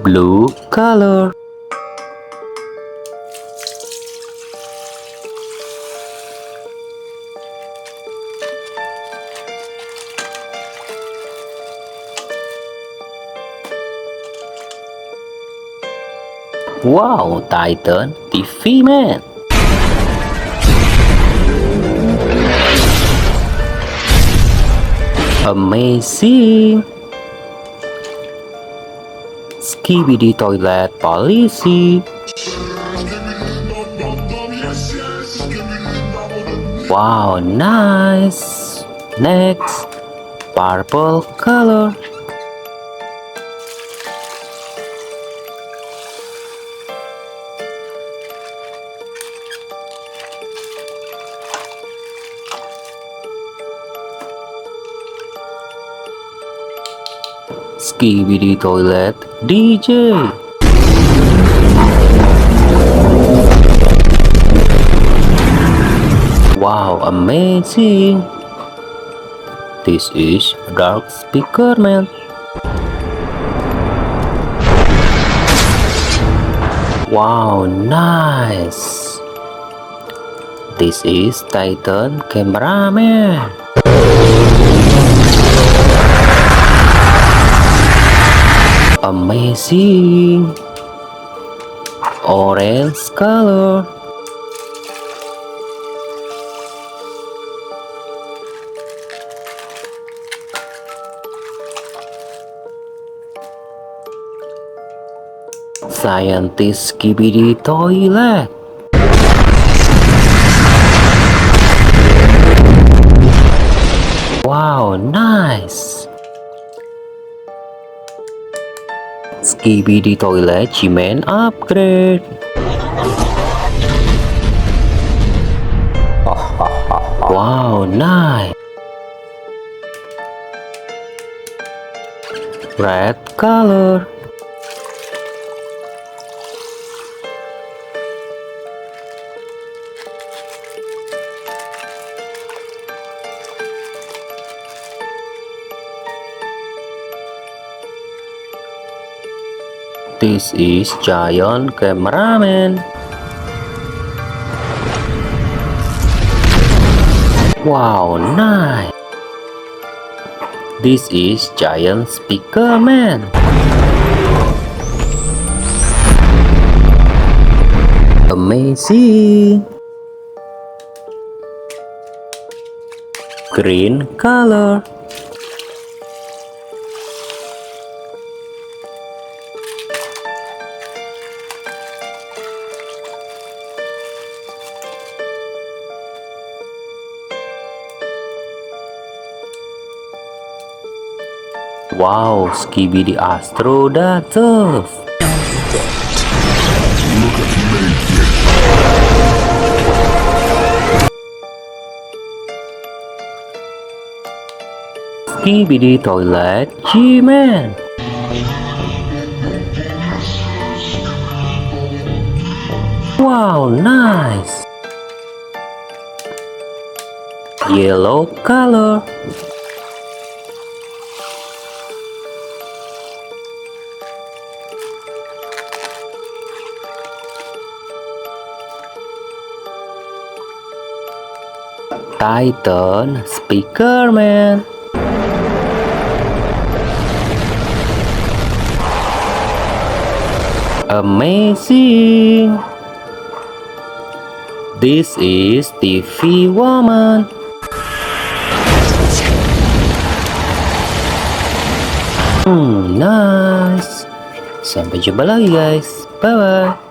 blue color. Wow, Titan TV Man. Amazing. Skibidi Toilet Policy. Wow, nice. Next, purple color. Skibidi Toilet DJ. Wow, amazing. This is Dark Speaker Man. Wow, nice. This is Titan Cameraman. Amazing. Orange color. Scientist Skibidi Toilet. Wow, nice. Skibidi Toilet G-Man upgrade. Wow, nice. Red color. This is Giant Cameraman. Wow, nice. This is Giant Speaker Man. Amazing. Green color. Wow, Skibidi Astro datang. Skibidi Toilet G-Man. Wow, nice. Yellow color. Titan Speaker Man. Amazing. This is TV Woman. Nice. Sampai jumpa lagi guys. Bye bye.